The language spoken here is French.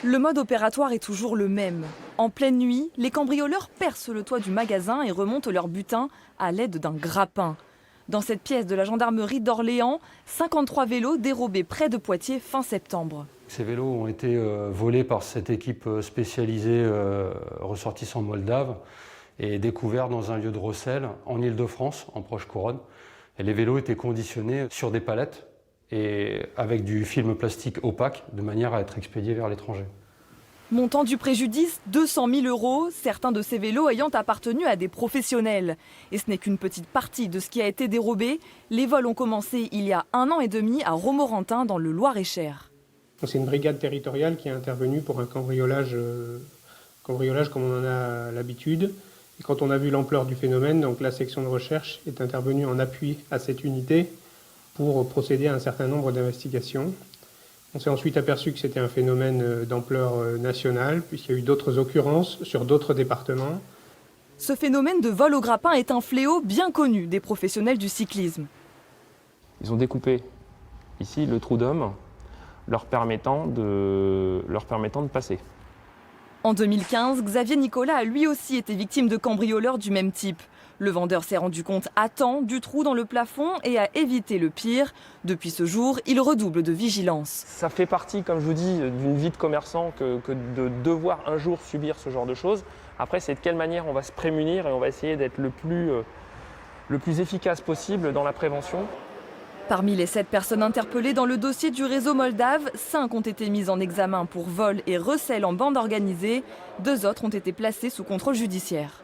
Le mode opératoire est toujours le même. En pleine nuit, les cambrioleurs percent le toit du magasin et remontent leur butin à l'aide d'un grappin. Dans cette pièce de la gendarmerie d'Orléans, 53 vélos dérobés près de Poitiers fin septembre. Ces vélos ont été volés par cette équipe spécialisée ressortissant moldave et découverts dans un lieu de recel en Île-de-France, en proche couronne. Et les vélos étaient conditionnés sur des palettes et avec du film plastique opaque de manière à être expédiés vers l'étranger. Montant du préjudice, 200 000 €, certains de ces vélos ayant appartenu à des professionnels. Et ce n'est qu'une petite partie de ce qui a été dérobé. Les vols ont commencé il y a 1 an et demi à Romorantin dans le Loir-et-Cher. C'est une brigade territoriale qui est intervenue pour un cambriolage comme on en a l'habitude. Et quand on a vu l'ampleur du phénomène, donc la section de recherche est intervenue en appui à cette unité pour procéder à un certain nombre d'investigations. On s'est ensuite aperçu que c'était un phénomène d'ampleur nationale, puisqu'il y a eu d'autres occurrences sur d'autres départements. Ce phénomène de vol au grappin est un fléau bien connu des professionnels du cyclisme. Ils ont découpé ici le trou d'homme, leur permettant de passer. En 2015, Xavier Nicolas a lui aussi été victime de cambrioleurs du même type. Le vendeur s'est rendu compte à temps du trou dans le plafond et a évité le pire. Depuis ce jour, il redouble de vigilance. Ça fait partie, comme je vous dis, d'une vie de commerçant que de devoir un jour subir ce genre de choses. Après, c'est de quelle manière on va se prémunir et on va essayer d'être le plus efficace possible dans la prévention. Parmi les 7 personnes interpellées dans le dossier du réseau moldave, 5 ont été mises en examen pour vol et recel en bande organisée. 2 autres ont été placées sous contrôle judiciaire.